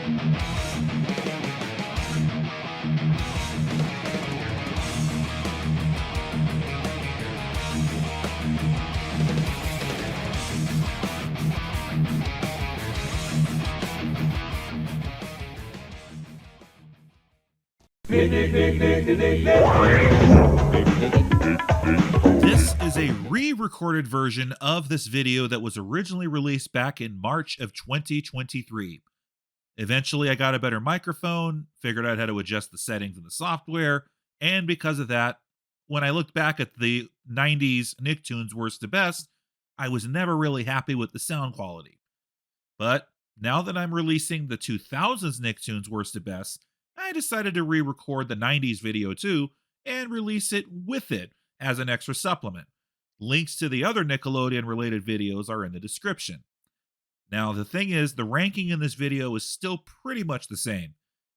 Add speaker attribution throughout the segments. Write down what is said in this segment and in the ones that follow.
Speaker 1: This is a re-recorded version of this video that was originally released back in March of 2023. Eventually, I got a better microphone, figured out how to adjust the settings in the software, and because of that, when I looked back at the 90s Nicktoons worst to best, I was never really happy with the sound quality. But now that I'm releasing the 2000s Nicktoons worst to best, I decided to re-record the 90s video too and release it with it as an extra supplement. Links to the other Nickelodeon related videos are in the description. Now, the thing is, the ranking in this video is still pretty much the same,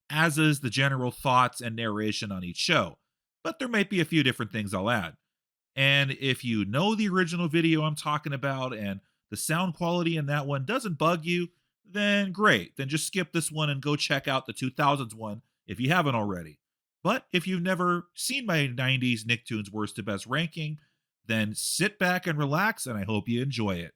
Speaker 1: as is the general thoughts and narration on each show, but there might be a few different things I'll add. And if you know the original video I'm talking about and the sound quality in that one doesn't bug you, then great. Then just skip this one and go check out the 2000s one if you haven't already. But if you've never seen my 90s Nicktoons worst to best ranking, then sit back and relax, and I hope you enjoy it.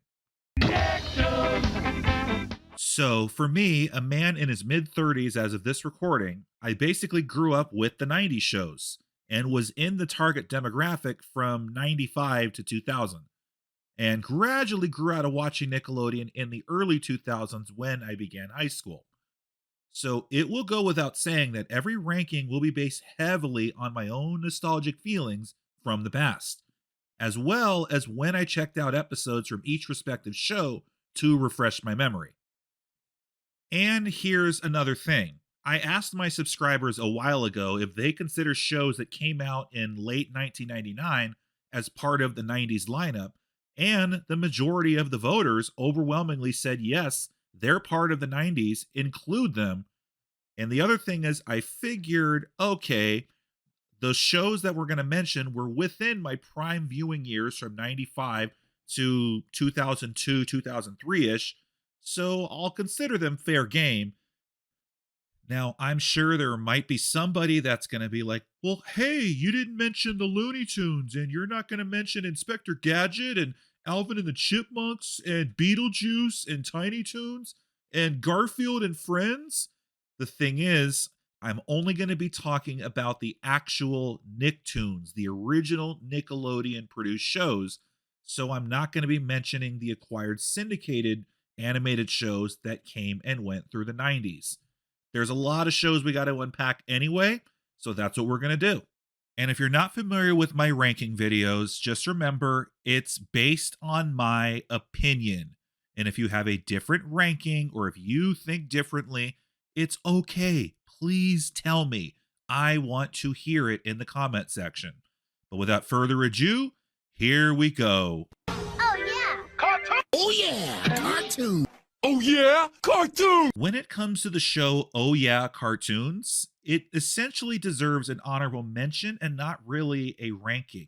Speaker 1: So for me, a man in his mid-30s as of this recording, I basically grew up with the 90s shows and was in the target demographic from 95 to 2000, and gradually grew out of watching Nickelodeon in the early 2000s when I began high school. So it will go without saying that every ranking will be based heavily on my own nostalgic feelings from the past, as well as when I checked out episodes from each respective show to refresh my memory. And here's another thing. I asked my subscribers a while ago if they consider shows that came out in late 1999 as part of the 90s lineup, and the majority of the voters overwhelmingly said yes, they're part of the 90s, include them. And the other thing is, I figured, okay, the shows that we're going to mention were within my prime viewing years from 95 to 2002, 2003-ish, so I'll consider them fair game. Now, I'm sure there might be somebody that's going to be like, well, hey, you didn't mention the Looney Tunes, and you're not going to mention Inspector Gadget and Alvin and the Chipmunks and Beetlejuice and Tiny Toons and Garfield and Friends. The thing is, I'm only going to be talking about the actual Nicktoons, the original Nickelodeon produced shows, so I'm not going to be mentioning the acquired syndicated animated shows that came and went through the 90s. There's a lot of shows we got to unpack anyway, so that's what we're going to do. And if you're not familiar with my ranking videos, just remember it's based on my opinion. And if you have a different ranking or if you think differently, it's okay. Please tell me. I want to hear it in the comment section. But without further ado, here we go.
Speaker 2: Oh yeah!
Speaker 3: Cartoon!
Speaker 4: Oh yeah, cartoon.
Speaker 3: Oh yeah, cartoon!
Speaker 1: When it comes to the show Oh Yeah, Cartoons, it essentially deserves an honorable mention and not really a ranking,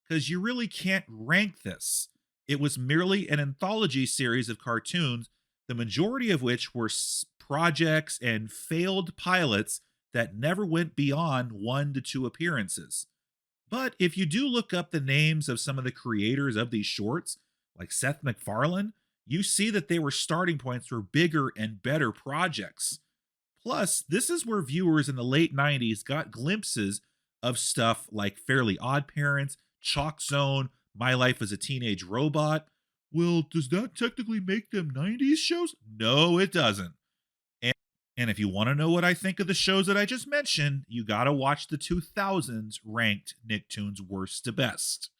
Speaker 1: because you really can't rank this. It was merely an anthology series of cartoons, the majority of which were projects and failed pilots that never went beyond 1 to 2 appearances. But if you do look up the names of some of the creators of these shorts, like Seth MacFarlane, you see that they were starting points for bigger and better projects. Plus, this is where viewers in the late 90s got glimpses of stuff like Fairly Odd Parents, Chalk Zone, My Life as a Teenage Robot. Well, does that technically make them 90s shows? No, it doesn't. And if you want to know what I think of the shows that I just mentioned, you gotta watch the 2000s ranked Nicktoons worst to best.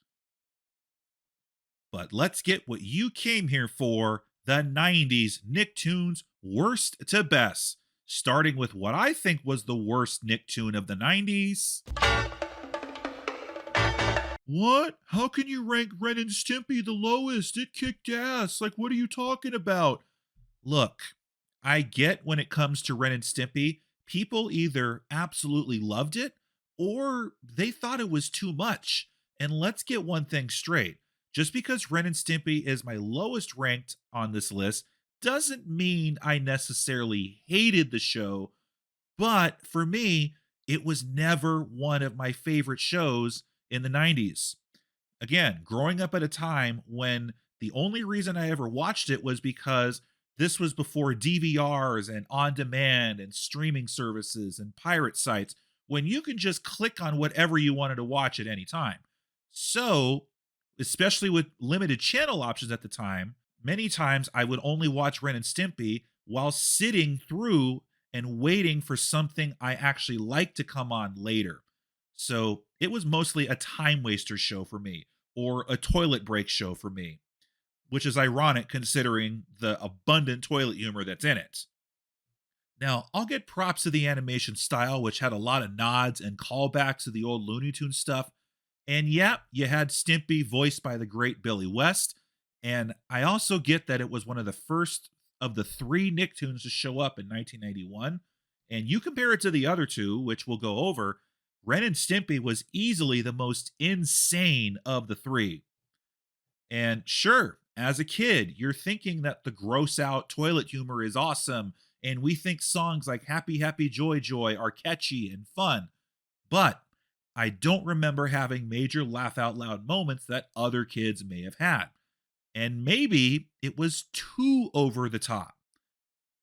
Speaker 1: But let's get what you came here for, the 90s Nicktoons worst to best, starting with what I think was the worst Nicktoon of the 90s. What? How can you rank Ren and Stimpy the lowest? It kicked ass. Like, what are you talking about? Look, I get when it comes to Ren and Stimpy, people either absolutely loved it or they thought it was too much. And let's get one thing straight. Just because Ren and Stimpy is my lowest ranked on this list doesn't mean I necessarily hated the show, but for me, it was never one of my favorite shows in the 90s. Again, growing up at a time when the only reason I ever watched it was because this was before DVRs and on demand and streaming services and pirate sites, when you can just click on whatever you wanted to watch at any time. So, especially with limited channel options at the time, many times I would only watch Ren and Stimpy while sitting through and waiting for something I actually liked to come on later. So it was mostly a time waster show for me, or a toilet break show for me, which is ironic considering the abundant toilet humor that's in it. Now, I'll get props to the animation style, which had a lot of nods and callbacks to the old Looney Tunes stuff. And yeah, you had Stimpy voiced by the great Billy West. And I also get that it was one of the first of the three Nicktoons to show up in 1991. And you compare it to the other two, which we'll go over, Ren and Stimpy was easily the most insane of the three. And sure, as a kid, you're thinking that the gross out toilet humor is awesome, and we think songs like Happy Happy Joy Joy are catchy and fun. But I don't remember having major laugh out loud moments that other kids may have had. And maybe it was too over the top.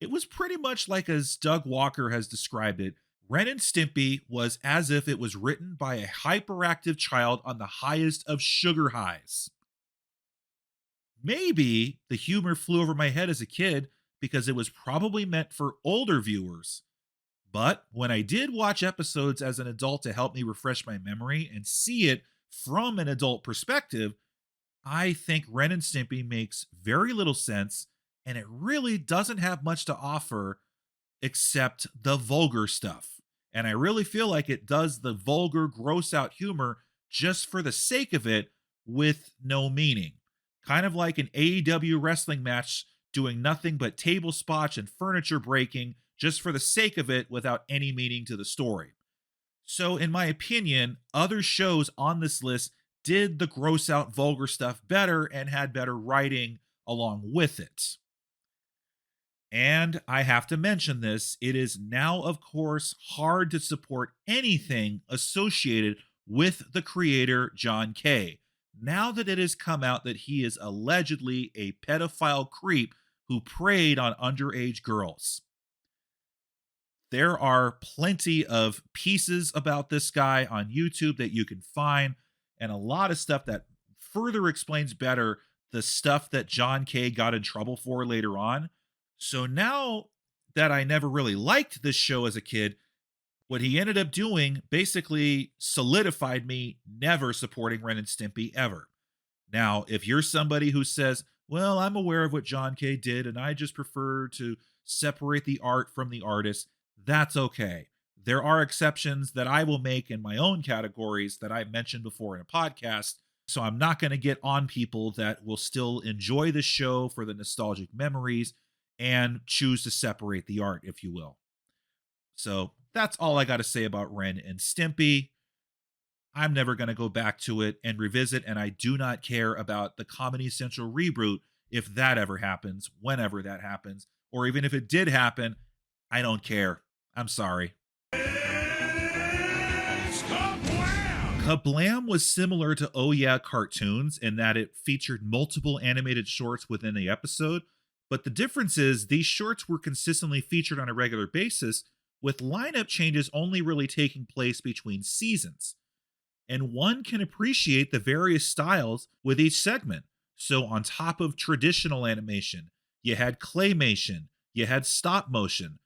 Speaker 1: It was pretty much like, as Doug Walker has described it, Ren and Stimpy was as if it was written by a hyperactive child on the highest of sugar highs. Maybe the humor flew over my head as a kid because it was probably meant for older viewers. But when I did watch episodes as an adult to help me refresh my memory and see it from an adult perspective, I think Ren and Stimpy makes very little sense, and it really doesn't have much to offer except the vulgar stuff. And I really feel like it does the vulgar, gross out humor just for the sake of it with no meaning. Kind of like an AEW wrestling match doing nothing but table spots and furniture breaking just for the sake of it without any meaning to the story. So, in my opinion, other shows on this list did the gross out vulgar stuff better and had better writing along with it. And I have to mention this, it is now, of course, hard to support anything associated with the creator, John K., now that it has come out that he is allegedly a pedophile creep who preyed on underage girls. There are plenty of pieces about this guy on YouTube that you can find, and a lot of stuff that further explains better the stuff that John K. got in trouble for later on. So now that I never really liked this show as a kid, what he ended up doing basically solidified me never supporting Ren and Stimpy ever. Now, if you're somebody who says, well, I'm aware of what John K. did and I just prefer to separate the art from the artist, that's okay. There are exceptions that I will make in my own categories that I've mentioned before in a podcast. So I'm not going to get on people that will still enjoy the show for the nostalgic memories and choose to separate the art, if you will. So that's all I got to say about Ren and Stimpy. I'm never going to go back to it and revisit, and I do not care about the Comedy Central reboot if that ever happens, whenever that happens, or even if it did happen, I don't care. I'm sorry. KaBlam was similar to Oh Yeah Cartoons in that it featured multiple animated shorts within the episode, but the difference is these shorts were consistently featured on a regular basis, with lineup changes only really taking place between seasons. And one can appreciate the various styles with each segment. So on top of traditional animation, you had claymation, you had stop motion.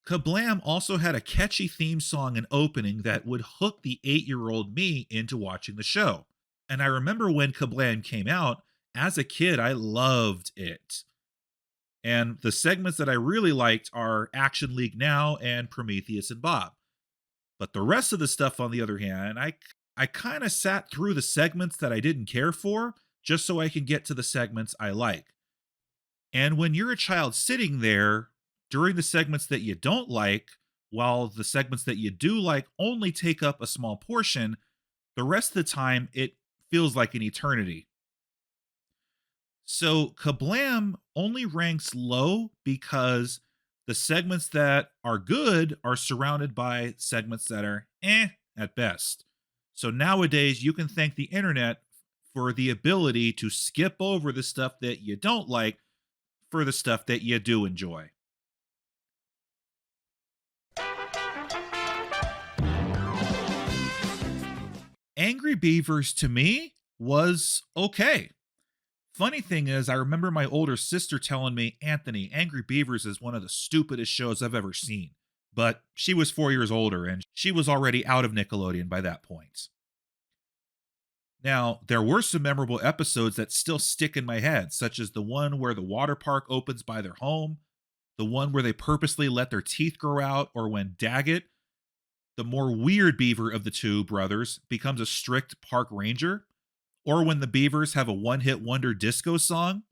Speaker 1: KaBlam also had a catchy theme song and opening that would hook the 8-year-old me into watching the show. And I remember when KaBlam came out, as a kid, I loved it. And the segments that I really liked are Action League Now and Prometheus and Bob. But the rest of the stuff, on the other hand, I kind of sat through the segments that I didn't care for just so I can get to the segments I like. And when you're a child sitting there during the segments that you don't like, while the segments that you do like only take up a small portion, the rest of the time it feels like an eternity. So KaBlam only ranks low because the segments that are good are surrounded by segments that are at best. So nowadays, you can thank the internet for the ability to skip over the stuff that you don't like for the stuff that you do enjoy. Angry Beavers to me was okay. Funny thing is, I remember my older sister telling me, Anthony, Angry Beavers is one of the stupidest shows I've ever seen. But she was 4 years older and she was already out of Nickelodeon by that point. Now, there were some memorable episodes that still stick in my head, such as the one where the water park opens by their home, the one where they purposely let their teeth grow out, or when Daggett, the more weird beaver of the two brothers, becomes a strict park ranger, or when the Beavers have a one-hit wonder disco song.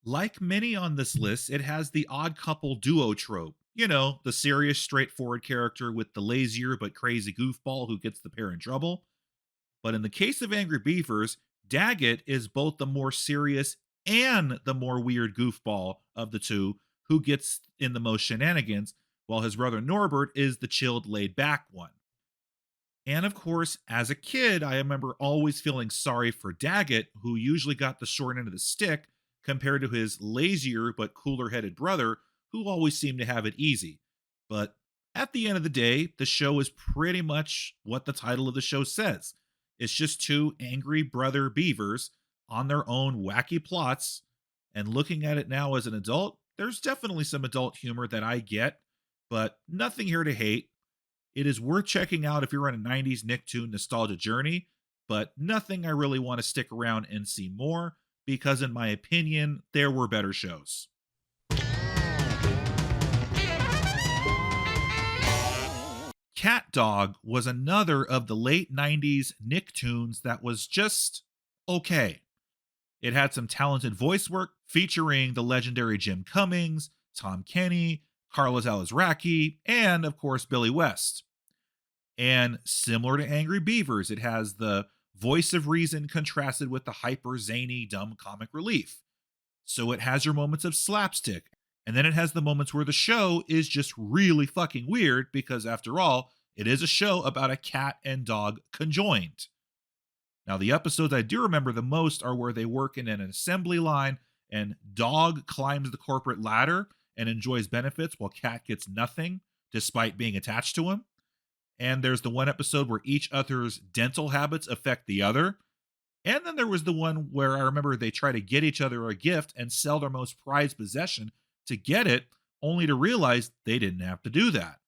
Speaker 1: Like many on this list, it has the odd couple duo trope. You know, the serious, straightforward character with the lazier but crazy goofball who gets the pair in trouble. But in the case of Angry Beavers, Daggett is both the more serious and the more weird goofball of the two who gets in the most shenanigans, while his brother Norbert is the chilled, laid back one. And of course, as a kid, I remember always feeling sorry for Daggett, who usually got the short end of the stick, compared to his lazier but cooler headed brother, who always seemed to have it easy. But at the end of the day, the show is pretty much what the title of the show says. It's just two angry brother beavers on their own wacky plots. And looking at it now as an adult, there's definitely some adult humor that I get, but nothing here to hate. It is worth checking out if you're on a 90s Nicktoon nostalgia journey, but nothing I really want to stick around and see more, because in my opinion, there were better shows. CatDog was another of the late 90s Nicktoons that was just okay. It had some talented voice work featuring the legendary Jim Cummings, Tom Kenny, Carlos Alazraqui, and of course Billy West. And similar to Angry Beavers, it has the voice of reason contrasted with the hyper zany dumb comic relief. So it has your moments of slapstick, and then it has the moments where the show is just really fucking weird, because after all, it is a show about a cat and dog conjoined. Now, the episodes I do remember the most are where they work in an assembly line and dog climbs the corporate ladder and enjoys benefits while cat gets nothing despite being attached to him. And there's the one episode where each other's dental habits affect the other. And then there was the one where I remember they try to get each other a gift and sell their most prized possession to get it, only to realize they didn't have to do that.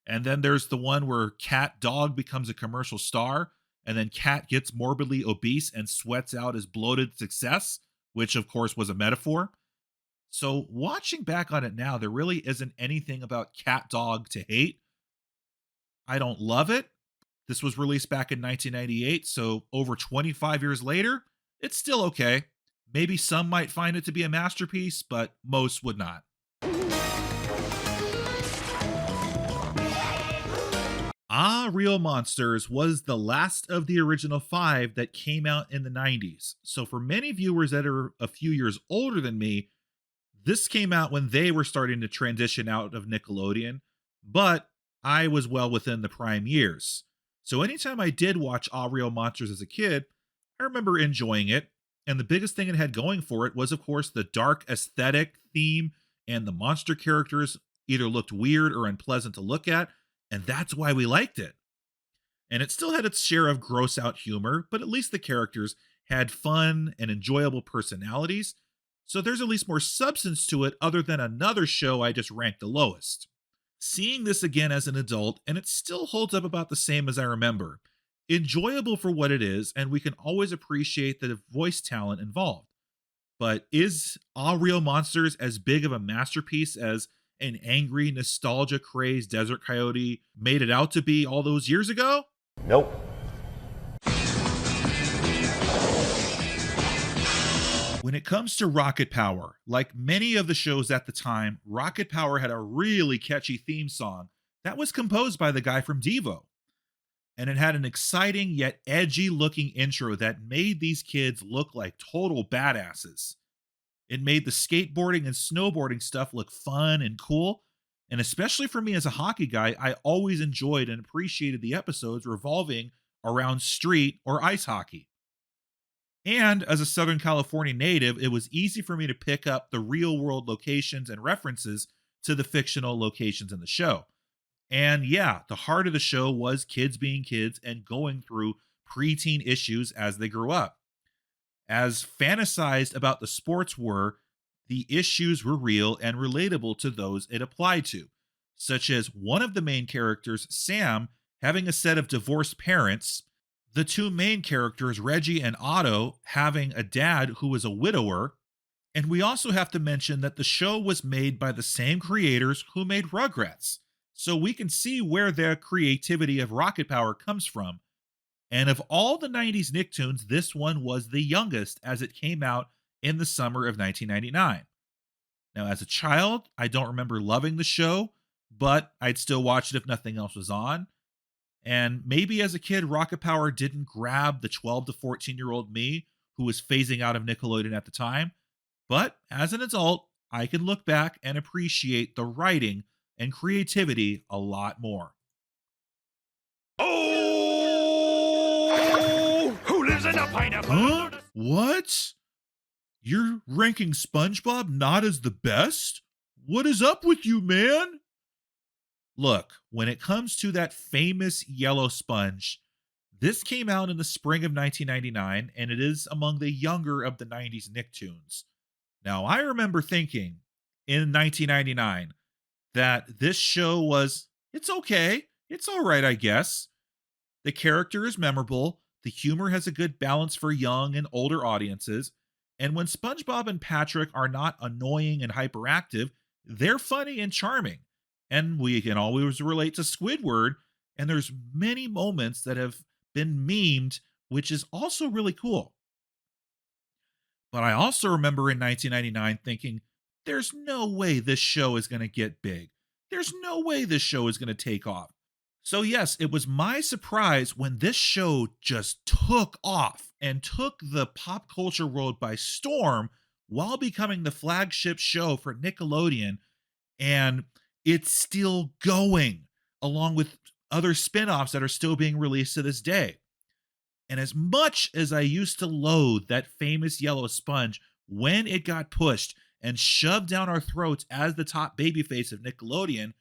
Speaker 1: And then there's the one where CatDog becomes a commercial star, and then Cat gets morbidly obese and sweats out his bloated success, which of course was a metaphor. So watching back on it now, there really isn't anything about CatDog to hate. I don't love it. This was released back in 1998, so over 25 years later, it's still okay. Maybe some might find it to be a masterpiece, but most would not. Real Monsters was the last of the original 5 that came out in the 90s. So for many viewers that are a few years older than me, this came out when they were starting to transition out of Nickelodeon, but I was well within the prime years. So anytime I did watch Real Monsters as a kid, I remember enjoying it. And the biggest thing it had going for it was, of course, the dark aesthetic theme, and the monster characters either looked weird or unpleasant to look at, and that's why we liked it. And it still had its share of gross out humor, but at least the characters had fun and enjoyable personalities, so there's at least more substance to it other than another show I just ranked the lowest. Seeing this again as an adult, and it still holds up about the same as I remember. Enjoyable for what it is, and we can always appreciate the voice talent involved. But is Real Monsters as big of a masterpiece as an angry, nostalgia-crazed desert coyote made it out to be all those years ago?
Speaker 2: Nope.
Speaker 1: When it comes to Rocket Power, like many of the shows at the time, Rocket Power had a really catchy theme song that was composed by the guy from Devo. and it had an exciting yet edgy looking intro that made these kids look like total badasses. It made the skateboarding and snowboarding stuff look fun and cool. And especially for me as a hockey guy, I always enjoyed and appreciated the episodes revolving around street or ice hockey. And as a Southern California native, it was easy for me to pick up the real world locations and references to the fictional locations in the show. And yeah, the heart of the show was kids being kids and going through preteen issues as they grew up. As fantasized about the sports were, the issues were real and relatable to those it applied to, such as one of the main characters, Sam, having a set of divorced parents, the two main characters, Reggie and Otto, having a dad who was a widower, and we also have to mention that the show was made by the same creators who made Rugrats, so we can see where their creativity of rocket power comes from. And of all the 90s Nicktoons, this one was the youngest as it came out in the summer of 1999. Now, as a child, I don't remember loving the show, but I'd still watch it if nothing else was on. And maybe as a kid, rocket power didn't grab the 12 to 14-year-old me who was phasing out of Nickelodeon at the time. But as an adult, I can look back and appreciate the writing and creativity a lot more.
Speaker 3: Oh! Who lives in a pineapple?
Speaker 1: Huh? What? You're ranking SpongeBob not as the best? What is up with you, man? Look, when it comes to that famous yellow sponge, this came out in the spring of 1999, and it is among the younger of the 90s Nicktoons. Now, I remember thinking in 1999 that this show it's okay. It's all right, I guess. The character is memorable. The humor has a good balance for young and older audiences. And when SpongeBob and Patrick are not annoying and hyperactive, they're funny and charming. And we can always relate to Squidward. And there's many moments that have been memed, which is also really cool. But I also remember in 1999 thinking, there's no way this show is going to get big. There's no way this show is going to take off. So yes, it was my surprise when this show just took off and took the pop culture world by storm while becoming the flagship show for Nickelodeon. And it's still going, along with other spin-offs that are still being released to this day. And as much as I used to loathe that famous yellow sponge when it got pushed and shoved down our throats as the top babyface of Nickelodeon,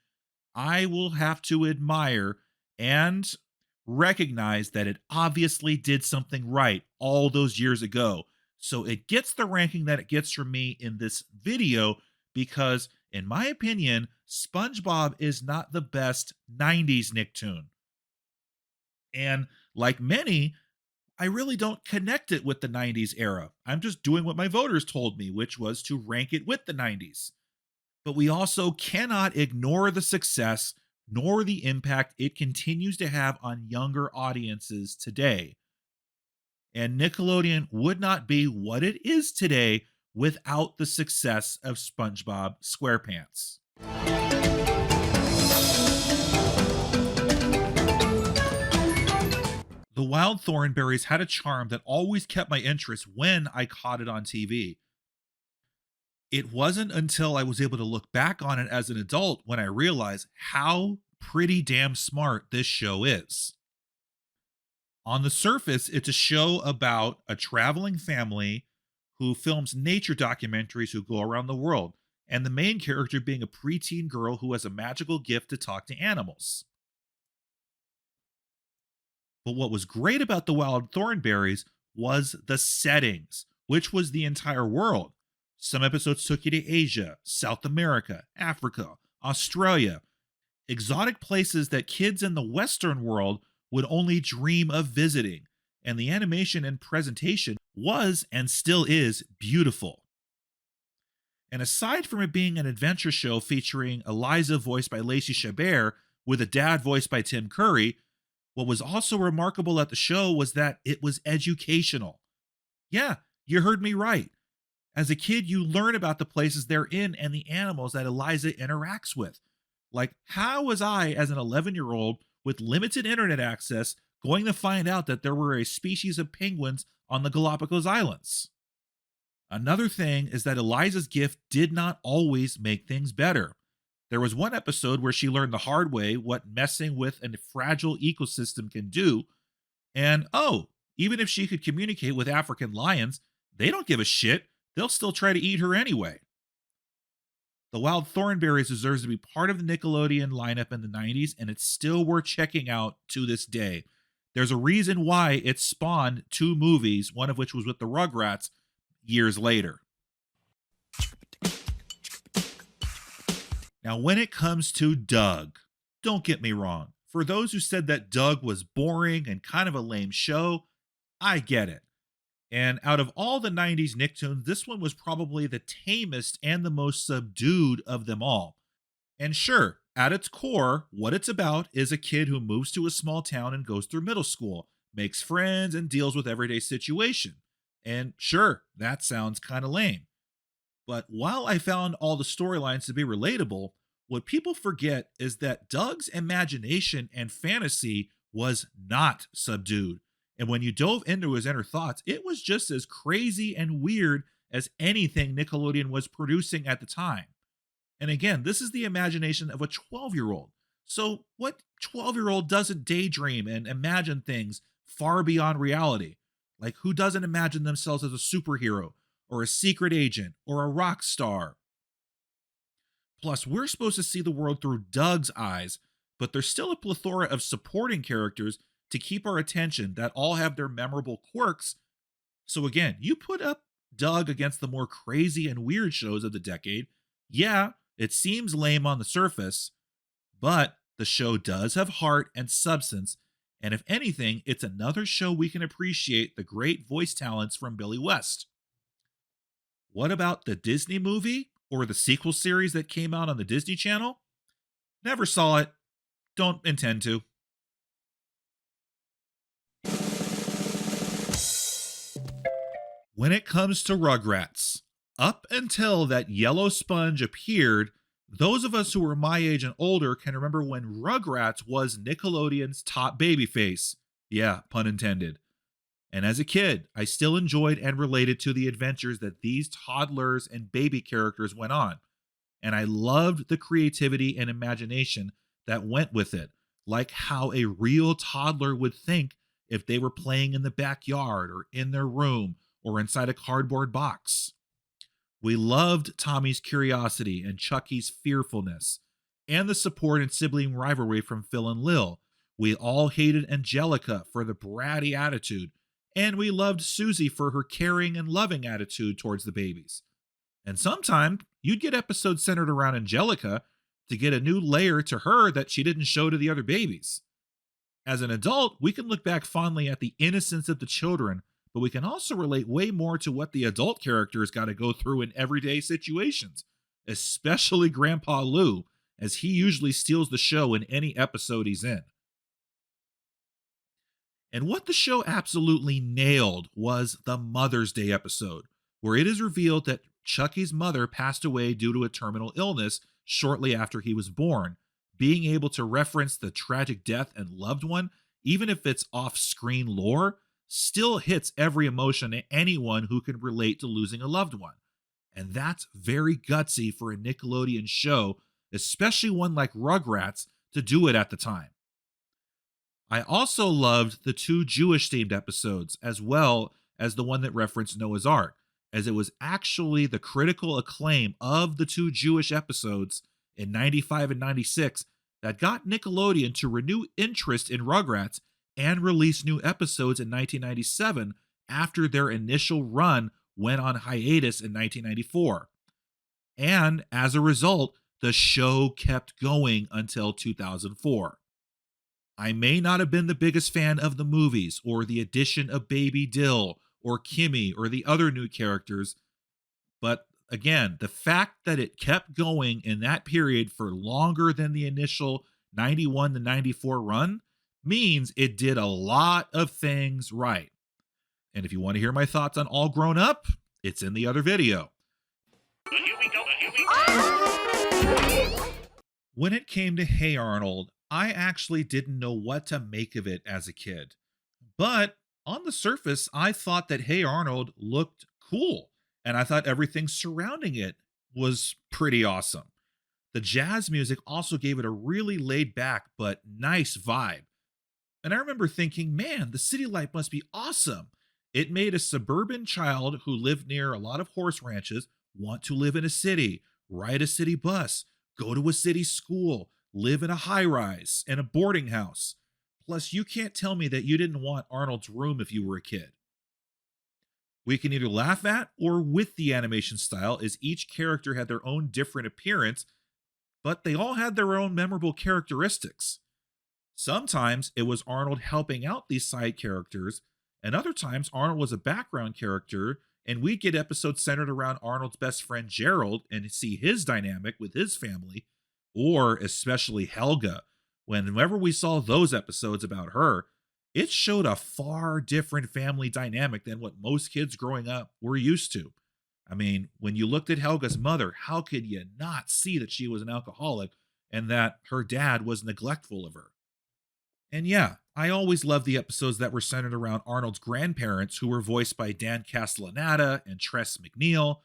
Speaker 1: I will have to admire and recognize that it obviously did something right all those years ago. So it gets the ranking that it gets from me in this video because, in my opinion, SpongeBob is not the best 90s Nicktoon. And like many, I really don't connect it with the 90s era. I'm just doing what my voters told me, which was to rank it with the 90s. But we also cannot ignore the success nor the impact it continues to have on younger audiences today. And Nickelodeon would not be what it is today without the success of SpongeBob SquarePants. The Wild Thornberrys had a charm that always kept my interest when I caught it on TV. It wasn't until I was able to look back on it as an adult when I realized how pretty damn smart this show is. On the surface, it's a show about a traveling family who films nature documentaries who go around the world, and the main character being a preteen girl who has a magical gift to talk to animals. But what was great about the Wild Thornberrys was the settings, which was the entire world. Some episodes took you to Asia, South America, Africa, Australia, exotic places that kids in the Western world would only dream of visiting, and the animation and presentation was and still is beautiful. And aside from it being an adventure show featuring Eliza voiced by Lacey Chabert with a dad voiced by Tim Curry, what was also remarkable at the show was that it was educational. Yeah, you heard me right. As a kid, you learn about the places they're in and the animals that Eliza interacts with. Like, how was I, as an 11-year-old with limited internet access, going to find out that there were a species of penguins on the Galapagos Islands. Another thing is that Eliza's gift did not always make things better. There was one episode where she learned the hard way what messing with a fragile ecosystem can do, and even if she could communicate with African lions, they don't give a shit. They'll still try to eat her anyway. The Wild Thornberrys deserves to be part of the Nickelodeon lineup in the 90s, and it's still worth checking out to this day. There's a reason why it spawned 2 movies, one of which was with the Rugrats years later. Now, when it comes to Doug, don't get me wrong. For those who said that Doug was boring and kind of a lame show, I get it. And out of all the 90s Nicktoons, this one was probably the tamest and the most subdued of them all. And sure, at its core, what it's about is a kid who moves to a small town and goes through middle school, makes friends, and deals with everyday situation. And sure, that sounds kind of lame. But while I found all the storylines to be relatable, what people forget is that Doug's imagination and fantasy was not subdued. And when you dove into his inner thoughts, it was just as crazy and weird as anything Nickelodeon was producing at the time. And again, this is the imagination of a 12-year-old. So what 12-year-old doesn't daydream and imagine things far beyond reality? Like, who doesn't imagine themselves as a superhero or a secret agent or a rock star? Plus, we're supposed to see the world through Doug's eyes, but there's still a plethora of supporting characters to keep our attention that all have their memorable quirks. So again, you put up Doug against the more crazy and weird shows of the decade. Yeah, it seems lame on the surface, but the show does have heart and substance, and if anything, it's another show we can appreciate the great voice talents from Billy West. What about the Disney movie or the sequel series that came out on the Disney Channel? Never saw it. Don't intend to. When it comes to Rugrats, up until that yellow sponge appeared, those of us who were my age and older can remember when Rugrats was Nickelodeon's top babyface. Yeah, pun intended. And as a kid, I still enjoyed and related to the adventures that these toddlers and baby characters went on. And I loved the creativity and imagination that went with it, like how a real toddler would think if they were playing in the backyard or in their room or inside a cardboard box. We loved Tommy's curiosity and Chucky's fearfulness, and the support and sibling rivalry from Phil and Lil. We all hated Angelica for the bratty attitude, and we loved Susie for her caring and loving attitude towards the babies. And sometimes you'd get episodes centered around Angelica to get a new layer to her that she didn't show to the other babies. As an adult, we can look back fondly at the innocence of the children, but we can also relate way more to what the adult characters got to go through in everyday situations, especially Grandpa Lou, as he usually steals the show in any episode he's in. And what the show absolutely nailed was the Mother's Day episode, where it is revealed that Chucky's mother passed away due to a terminal illness shortly after he was born. Being able to reference the tragic death and loved one, even if it's off-screen lore, still hits every emotion to anyone who can relate to losing a loved one. And that's very gutsy for a Nickelodeon show, especially one like Rugrats, to do it at the time. I also loved the 2 Jewish-themed episodes, as well as the one that referenced Noah's Ark, as it was actually the critical acclaim of the 2 Jewish episodes in 95 and 96 that got Nickelodeon to renew interest in Rugrats and release new episodes in 1997 after their initial run went on hiatus in 1994. And as a result, the show kept going until 2004. I may not have been the biggest fan of the movies or the addition of Baby Dill or Kimmy or the other new characters, but again, the fact that it kept going in that period for longer than the initial 91 to 94 run means it did a lot of things right. And if you want to hear my thoughts on All Grown Up, it's in the other video.
Speaker 3: Here we go.
Speaker 1: When it came to Hey Arnold, I actually didn't know what to make of it as a kid. But on the surface, I thought that Hey Arnold looked cool, and I thought everything surrounding it was pretty awesome. The jazz music also gave it a really laid back but nice vibe. And I remember thinking, man, the city life must be awesome. It made a suburban child who lived near a lot of horse ranches want to live in a city, ride a city bus, go to a city school, live in a high rise and a boarding house. Plus, you can't tell me that you didn't want Arnold's room if you were a kid. We can either laugh at or with the animation style, as each character had their own different appearance, but they all had their own memorable characteristics. Sometimes it was Arnold helping out these side characters, and other times Arnold was a background character, and we'd get episodes centered around Arnold's best friend Gerald and see his dynamic with his family, or especially Helga. Whenever we saw those episodes about her, it showed a far different family dynamic than what most kids growing up were used to. I mean, when you looked at Helga's mother, how could you not see that she was an alcoholic and that her dad was neglectful of her? And yeah, I always loved the episodes that were centered around Arnold's grandparents, who were voiced by Dan Castellaneta and Tress MacNeille.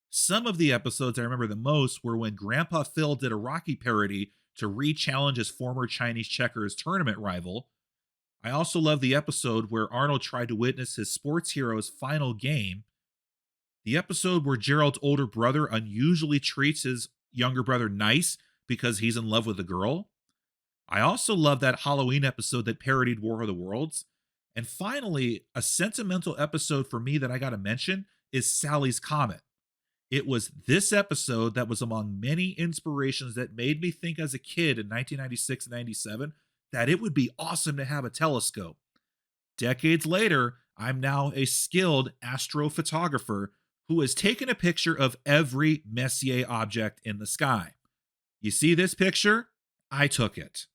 Speaker 1: Some of the episodes I remember the most were when Grandpa Phil did a Rocky parody to re-challenge his former Chinese checkers tournament rival. I also love the episode where Arnold tried to witness his sports hero's final game. The episode where Gerald's older brother unusually treats his younger brother nice because he's in love with a girl. I also love that Halloween episode that parodied War of the Worlds. And finally, a sentimental episode for me that I got to mention is Sally's Comet. It was this episode that was among many inspirations that made me think as a kid in 1996 and 97 that it would be awesome to have a telescope. Decades later, I'm now a skilled astrophotographer who has taken a picture of every Messier object in the sky. You see this picture? I took it.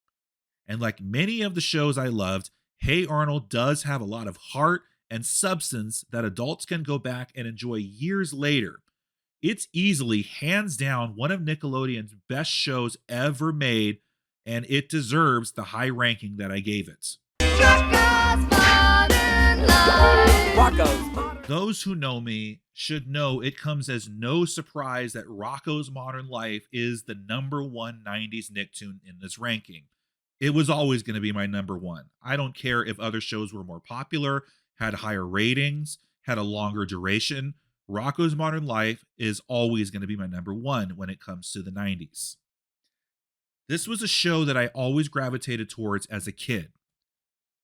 Speaker 1: And like many of the shows I loved, Hey Arnold does have a lot of heart and substance that adults can go back and enjoy years later. It's easily, hands down, one of Nickelodeon's best shows ever made, and it deserves the high ranking that I gave it.
Speaker 3: Rocko's.
Speaker 1: Those who know me should know it comes as no surprise that Rocko's Modern Life is the number one 90s Nicktoon in this ranking. It was always going to be my number one. I don't care if other shows were more popular, had higher ratings, had a longer duration. Rocko's Modern Life is always going to be my number one when it comes to the 90s. This was a show that I always gravitated towards as a kid.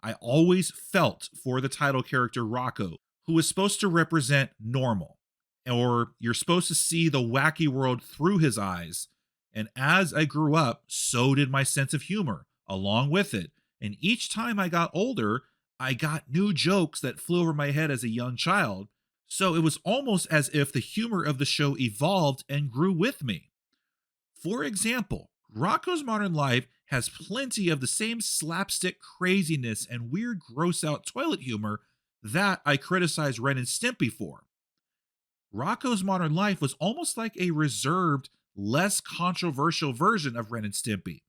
Speaker 1: I always felt for the title character Rocko, who was supposed to represent normal, or you're supposed to see the wacky world through his eyes. And as I grew up, so did my sense of humor along with it. And each time I got older, I got new jokes that flew over my head as a young child. So it was almost as if the humor of the show evolved and grew with me. For example, Rocko's Modern Life has plenty of the same slapstick craziness and weird gross out toilet humor that I criticize Ren and Stimpy for. Rocko's Modern Life was almost like a reserved, less controversial version of Ren and Stimpy.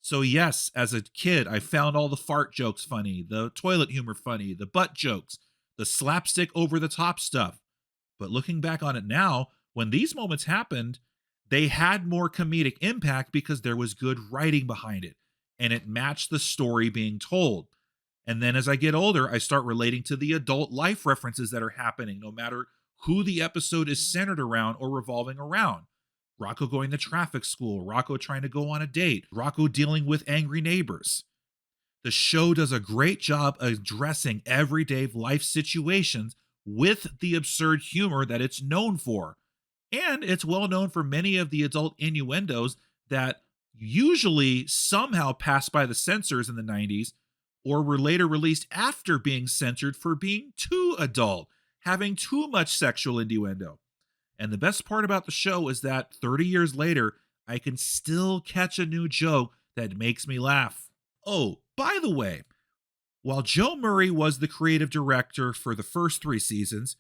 Speaker 1: So yes, as a kid, I found all the fart jokes funny, the toilet humor funny, the butt jokes, the slapstick over-the-top stuff. But looking back on it now, when these moments happened, they had more comedic impact because there was good writing behind it, and it matched the story being told. And then as I get older, I start relating to the adult life references that are happening, no matter who the episode is centered around or revolving around. Rocko going to traffic school, Rocko trying to go on a date, Rocko dealing with angry neighbors. The show does a great job addressing everyday life situations with the absurd humor that it's known for. And it's well known for many of the adult innuendos that usually somehow passed by the censors in the 90s or were later released after being censored for being too adult, having too much sexual innuendo. And the best part about the show is that 30 years later, I can still catch a new joke that makes me laugh. Oh, by the way, while Joe Murray was the creative director for the first 3 seasons,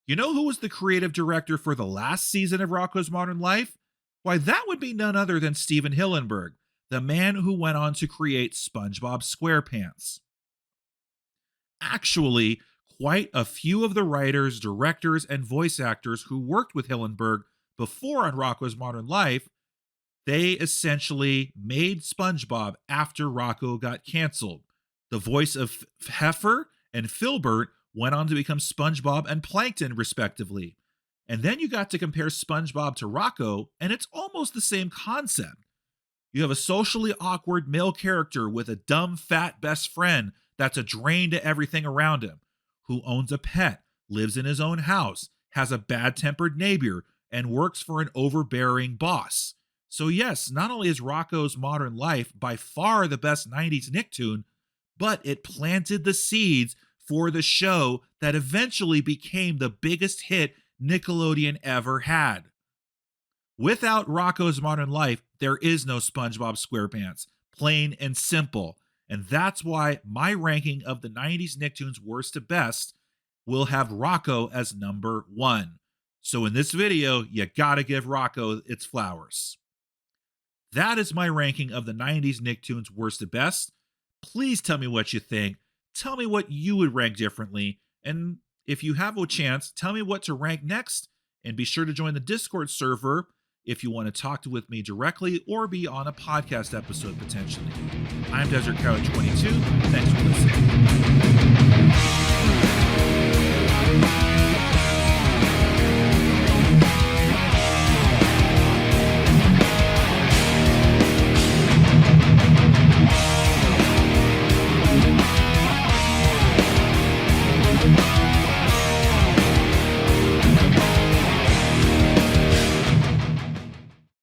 Speaker 1: you know who was the creative director for the last season of Rocko's Modern Life? Why, that would be none other than Steven Hillenburg, the man who went on to create SpongeBob SquarePants. Actually, quite a few of the writers, directors, and voice actors who worked with Hillenburg before on Rocko's Modern Life, they essentially made SpongeBob after Rocko got canceled. The voice of Heifer and Filbert went on to become SpongeBob and Plankton, respectively. And then you got to compare SpongeBob to Rocko, and it's almost the same concept. You have a socially awkward male character with a dumb, fat best friend that's a drain to everything around him, who owns a pet, lives in his own house, has a bad-tempered neighbor, and works for an overbearing boss. So yes, not only is Rocko's Modern Life by far the best 90s Nicktoon, but it planted the seeds for the show that eventually became the biggest hit Nickelodeon ever had. Without Rocko's Modern Life, there is no SpongeBob SquarePants, plain and simple. And that's why my ranking of the 90s Nicktoons worst to best will have Rocko as number 1. So in this video, you gotta give Rocko its flowers. That is my ranking of the 90s Nicktoons worst to best. Please tell me what you think. Tell me what you would rank differently. And if you have a chance, tell me what to rank next. And be sure to join the Discord server if you want to talk with me directly or be on a podcast episode potentially. I'm Desert Cow 22. Thanks for listening.